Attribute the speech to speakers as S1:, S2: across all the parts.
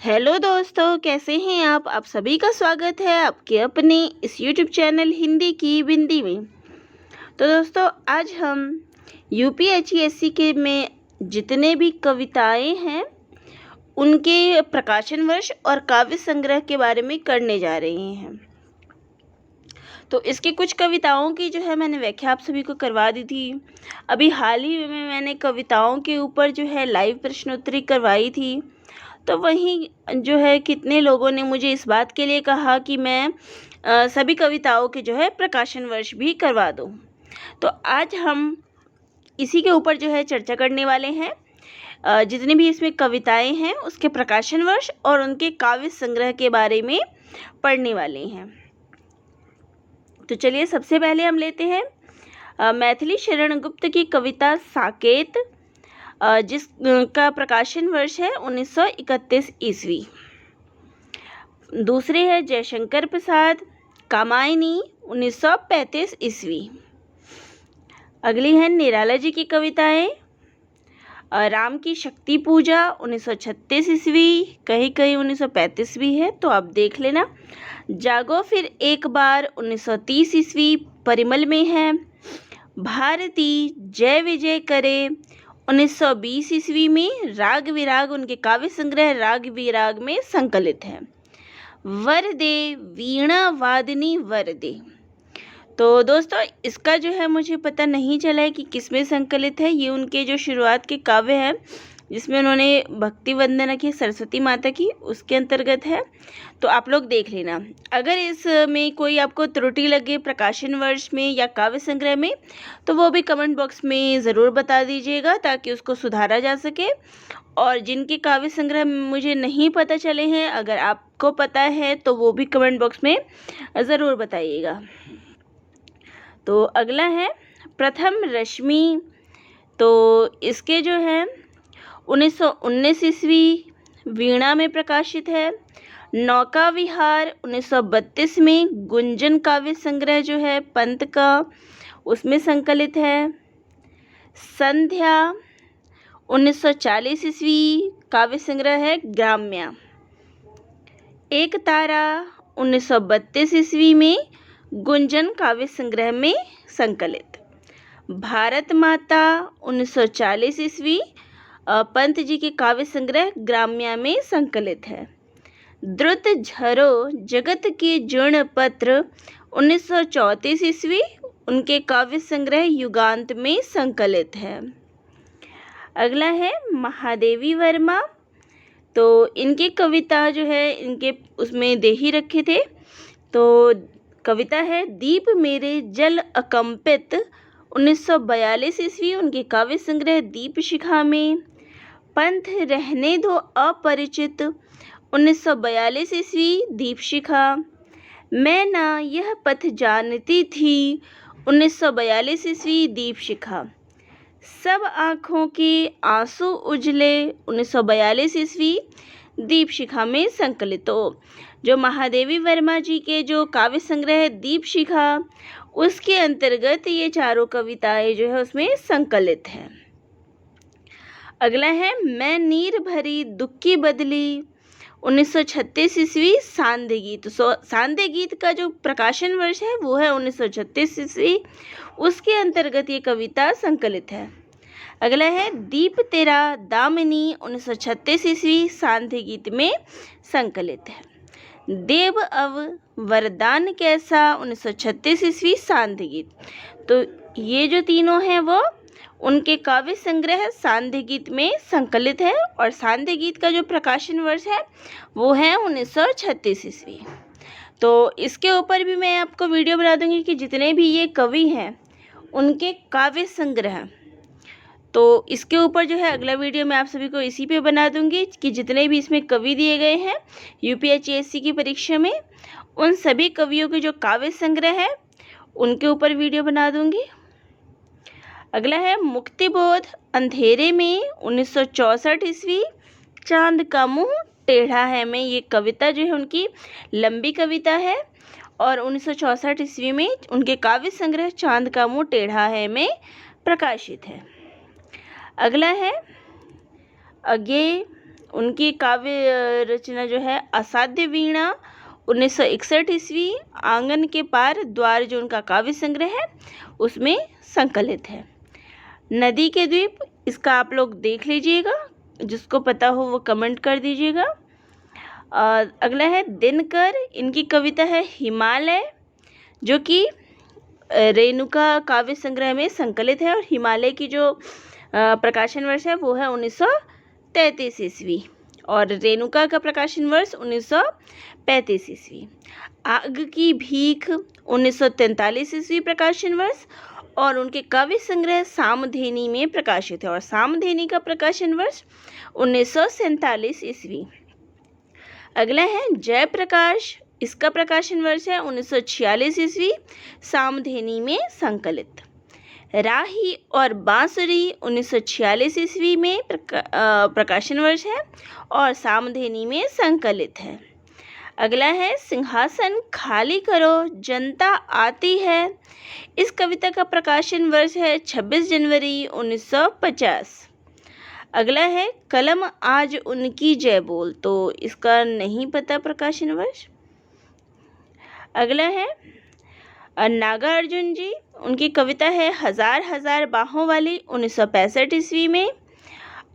S1: Hello दोस्तों, कैसे हैं आप सभी का स्वागत है आपके अपने इस YouTube चैनल हिंदी की बिंदी में। तो दोस्तों, आज हम यूपीएससी के में जितने भी कविताएं हैं उनके प्रकाशन वर्ष और काव्य संग्रह के बारे में करने जा रहे हैं। तो इसकी कुछ कविताओं की जो है मैंने व्याख्या आप सभी को करवा दी थी। अभी हाल ही में मैंने कविताओं के ऊपर जो है लाइव प्रश्नोत्तरी करवाई थी। तो वहीं जो है कितने लोगों ने मुझे इस बात के लिए कहा कि मैं सभी कविताओं के जो है प्रकाशन वर्ष भी करवा दूं। तो आज हम इसी के ऊपर जो है चर्चा करने वाले हैं। जितनी भी इसमें कविताएं हैं उसके प्रकाशन वर्ष और उनके काव्य संग्रह के बारे में पढ़ने वाले हैं। तो चलिए, सबसे पहले हम लेते हैं मैथिली शरण गुप्त की कविता साकेत, जिसका प्रकाशन वर्ष है 1931 ईस्वी। दूसरे है जयशंकर प्रसाद कामायनी 1935 ईस्वी। अगली है निराला जी की कविताएं राम की शक्ति पूजा 1936 ईस्वी, कहीं कहीं 1935 भी है, तो आप देख लेना। जागो फिर एक बार 1930 ईस्वी परिमल में है। भारती जय विजय करे 1920 ईस्वी में राग विराग उनके काव्य संग्रह राग विराग में संकलित है। वरदे वीणा वादनी वरदे। तो दोस्तों, इसका जो है मुझे पता नहीं चला है कि किसमें संकलित है। ये उनके जो शुरुआत के काव्य हैं जिसमें उन्होंने भक्ति वंदना की सरस्वती माता की, उसके अंतर्गत है। तो आप लोग देख लेना। अगर इसमें कोई आपको त्रुटि लगे प्रकाशन वर्ष में या काव्य संग्रह में, तो वो भी कमेंट बॉक्स में ज़रूर बता दीजिएगा ताकि उसको सुधारा जा सके। और जिनके काव्य संग्रह मुझे नहीं पता चले हैं, अगर आपको पता है तो वो भी कमेंट बॉक्स में ज़रूर बताइएगा। तो अगला है प्रथम रश्मि। तो इसके जो है 1919 ईस्वी वीणा में प्रकाशित है। नौका विहार 1932 में गुंजन काव्य संग्रह जो है पंत का, उसमें संकलित है। संध्या 1940 ईस्वी काव्य संग्रह है ग्राम्या। एक तारा 1932 ईस्वी में गुंजन काव्य संग्रह में संकलित। भारत माता 1940 ईस्वी पंत जी के काव्य संग्रह ग्राम्या में संकलित है। द्रुत झरो जगत के जूर्ण पत्र 1934 ईस्वी उनके काव्य संग्रह युगांत में संकलित है। अगला है महादेवी वर्मा। तो इनकी कविता जो है इनके उसमें दे ही रखे थे। तो कविता है दीप मेरे जल अकंपित 1942 ईस्वी उनके काव्य संग्रह दीप शिखा में। पंथ रहने दो अपरिचित 1942 ईस्वी दीप शिखा। मैं ना यह पथ जानती थी 1942 ईस्वी दीप शिखा। सब आँखों के आंसू उजले 1942 ईस्वी दीप शिखा में संकलित। तो जो महादेवी वर्मा जी के जो काव्य संग्रह है दीप शिखा, उसके अंतर्गत ये चारों कविताएं जो है उसमें संकलित है। अगला है मैं नीर भरी दुख की बदली 1936 ईस्वी सांध्य गीत। सांध्य गीत का जो प्रकाशन वर्ष है वो है 1936 ईस्वी, उसके अंतर्गत ये कविता संकलित है। अगला है दीप तेरा दामिनी 1936 ईस्वी सांध्य गीत में संकलित है। देव अव वरदान कैसा 1936 ईस्वी सांध्य गीत। तो ये जो तीनों हैं वो उनके काव्य संग्रह सांध्य गीत में संकलित है। और सांध्य गीत का जो प्रकाशन वर्ष है वो है 1936 ईस्वी। तो इसके ऊपर भी मैं आपको वीडियो बना दूंगी कि जितने भी ये कवि हैं उनके काव्य संग्रह। तो इसके ऊपर जो है अगला वीडियो मैं आप सभी को इसी पे बना दूंगी कि जितने भी इसमें कवि दिए गए हैं यूपीएससी की परीक्षा में, उन सभी कवियों के जो काव्य संग्रह है उनके ऊपर वीडियो बना दूंगी। अगला है मुक्तिबोध अंधेरे में 1964 ईस्वी चांद का मुंह टेढ़ा है में। ये कविता जो है उनकी लंबी कविता है और 1964 ईस्वी में उनके काव्य संग्रह चांद का मुंह टेढ़ा है में प्रकाशित है। अगला है अज्ञेय उनकी काव्य रचना जो है असाध्य वीणा 1961 ईस्वी, आंगन के पार द्वार जो उनका काव्य संग्रह है उसमें संकलित है। नदी के द्वीप, इसका आप लोग देख लीजिएगा, जिसको पता हो वो कमेंट कर दीजिएगा। अगला है दिनकर, इनकी कविता है हिमालय, जो कि रेणुका काव्य संग्रह में संकलित है, और हिमालय की जो प्रकाशन वर्ष है वो है 1933 ईस्वी, और रेणुका का प्रकाशन वर्ष 1935 ईस्वी। आग की भीख 1943 ईस्वी प्रकाशन वर्ष, और उनके काव्य संग्रह सामधेनी में प्रकाशित है, और सामधेनी का प्रकाशन वर्ष 1947 ईस्वी। अगला है जयप्रकाश, इसका प्रकाशन वर्ष है 1946 ईस्वी, सामधेनी में संकलित। राही और बांसुरी 1946 ईस्वी में प्रकाशन वर्ष है और सामधेनी में संकलित है। अगला है सिंहासन खाली करो जनता आती है, इस कविता का प्रकाशन वर्ष है 26 जनवरी 1950। अगला है कलम आज उनकी जय बोल, तो इसका नहीं पता प्रकाशन वर्ष। अगला है नागार्जुन जी, उनकी कविता है हजार हजार बाहों वाली 1965 ईस्वी में।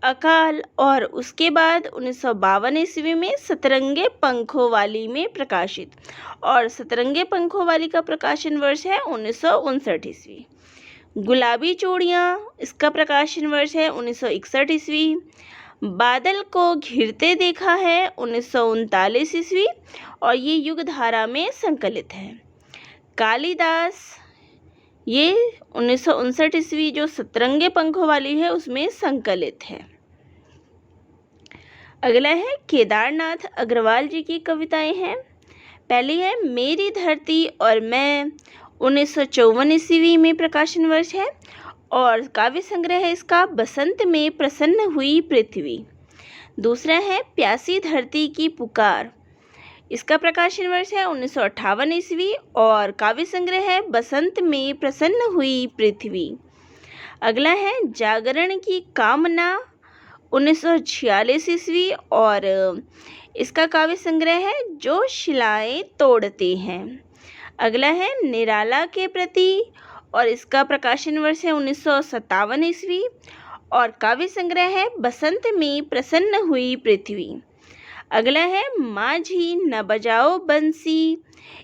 S1: अकाल और उसके बाद 1952 ईस्वी में सतरंगे पंखों वाली में प्रकाशित, और सतरंगे पंखों वाली का प्रकाशन वर्ष है 1959 ईस्वी। गुलाबी चूड़ियाँ, इसका प्रकाशन वर्ष है 1961 ईस्वी। बादल को घिरते देखा है 1939 ईस्वी, और ये युग धारा में संकलित है। कालिदास, ये 1959 ईस्वी जो सतरंगे पंखों वाली है उसमें संकलित है। अगला है केदारनाथ अग्रवाल जी की कविताएं हैं। पहली है मेरी धरती और मैं, 1954 ईस्वी में प्रकाशन वर्ष है, और काव्य संग्रह है इसका बसंत में प्रसन्न हुई पृथ्वी। दूसरा है प्यासी धरती की पुकार, इसका प्रकाशन वर्ष है 1958 ईस्वी, और काव्य संग्रह है बसंत में प्रसन्न हुई पृथ्वी। अगला है जागरण की कामना 1946 ईस्वी, और इसका काव्य संग्रह है जो शिलाएं तोड़ते हैं। अगला है निराला के प्रति, और इसका प्रकाशन वर्ष है 1957 ईस्वी, और काव्य संग्रह है बसंत में प्रसन्न हुई पृथ्वी। अगला है माझी न बजाओ बंसी,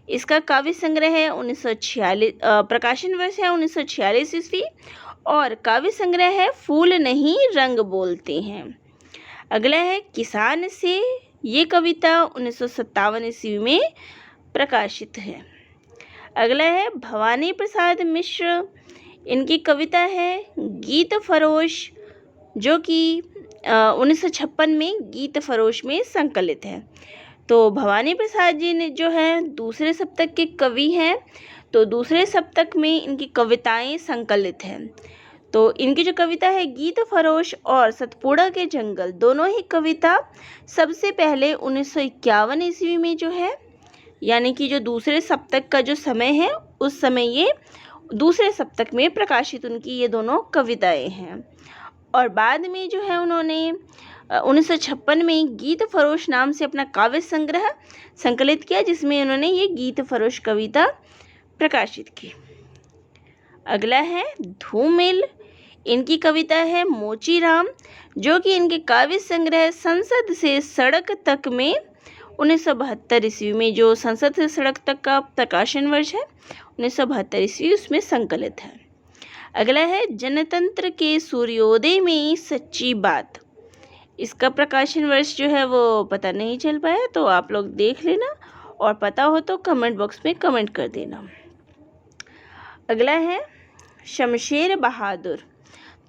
S1: इसका काव्य संग्रह है 1946, प्रकाशन वर्ष है 1946 ईस्वी, और काव्य संग्रह है फूल नहीं रंग बोलते हैं। अगला है किसान से, ये कविता 1957 ईस्वी में प्रकाशित है। अगला है भवानी प्रसाद मिश्र, इनकी कविता है गीत फरोश, जो कि 1956 में गीत फरोश में संकलित है। तो भवानी प्रसाद जी ने जो है दूसरे सप्तक के कवि हैं, तो दूसरे सप्तक में इनकी कविताएं संकलित हैं। तो इनकी जो कविता है गीत फरोश और सतपुड़ा के जंगल, दोनों ही कविता सबसे पहले 1951 ईस्वी में जो है, यानी कि जो दूसरे सप्तक का जो समय है उस समय ये दूसरे सप्तक में प्रकाशित उनकी ये दोनों कविताएं हैं। और बाद में जो है उन्होंने 1956 में गीत फरोश नाम से अपना काव्य संग्रह संकलित किया, जिसमें उन्होंने ये गीत फरोश कविता प्रकाशित की। अगला है धूमिल, इनकी कविता है मोचीराम, जो कि इनके काव्य संग्रह संसद से सड़क तक में 1972 ईस्वी में, जो संसद से सड़क तक का प्रकाशन वर्ष है 1972 ईस्वी, उसमें संकलित है। अगला है जनतंत्र के सूर्योदय में सच्ची बात, इसका प्रकाशन वर्ष जो है वो पता नहीं चल पाया, तो आप लोग देख लेना, और पता हो तो कमेंट बॉक्स में कमेंट कर देना। अगला है शमशेर बहादुर,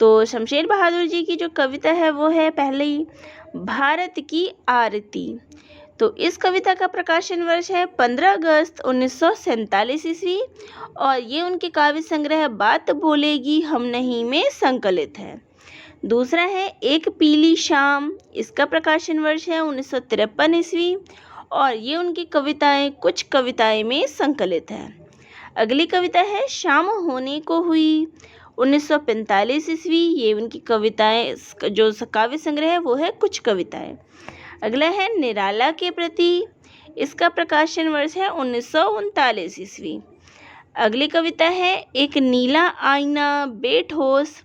S1: तो शमशेर बहादुर जी की जो कविता है वो है पहली भारत की आरती। तो इस कविता का प्रकाशन वर्ष है 15 अगस्त 1947 ईस्वी, और ये उनके काव्य संग्रह बात बोलेगी हम नहीं में संकलित है। दूसरा है एक पीली शाम, इसका प्रकाशन वर्ष है 1953 ईस्वी, और ये उनकी कविताएं कुछ कविताएं में संकलित है। अगली कविता है शाम होने को हुई 1945 ईस्वी। ये उनकी कविताएं, जो काव्य संग्रह है वो है कुछ कविताएं। अगला है निराला के प्रति, इसका प्रकाशन वर्ष है 1939 ईस्वी। अगली कविता है एक नीला आईना बेठोस,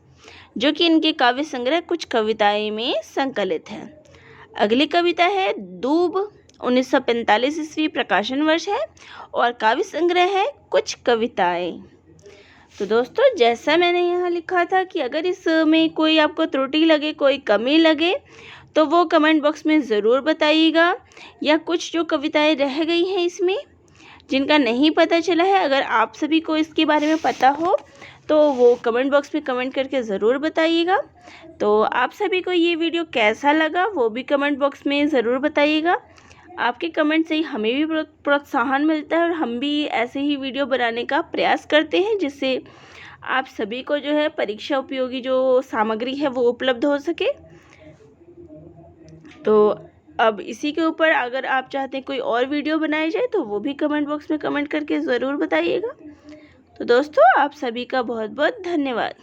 S1: जो कि इनके काव्य संग्रह कुछ कविताएं में संकलित है। अगली कविता है दूब, 1945 ईस्वी प्रकाशन वर्ष है और काव्य संग्रह है कुछ कविताएं। तो दोस्तों, जैसा मैंने यहाँ लिखा था कि अगर इसमें कोई आपको त्रुटि लगे, कोई कमी लगे, तो वो कमेंट बॉक्स में ज़रूर बताइएगा। या कुछ जो कविताएं रह गई हैं इसमें, जिनका नहीं पता चला है, अगर आप सभी को इसके बारे में पता हो तो वो कमेंट बॉक्स में कमेंट करके ज़रूर बताइएगा। तो आप सभी को ये वीडियो कैसा लगा वो भी कमेंट बॉक्स में ज़रूर बताइएगा। आपके कमेंट से ही हमें भी प्रोत्साहन मिलता है और हम भी ऐसे ही वीडियो बनाने का प्रयास करते हैं, जिससे आप सभी को जो है परीक्षा उपयोगी जो सामग्री है वो उपलब्ध हो सके। तो अब इसी के ऊपर अगर आप चाहते हैं कोई और वीडियो बनाई जाए तो वो भी कमेंट बॉक्स में कमेंट करके ज़रूर बताइएगा। तो दोस्तों, आप सभी का बहुत बहुत धन्यवाद।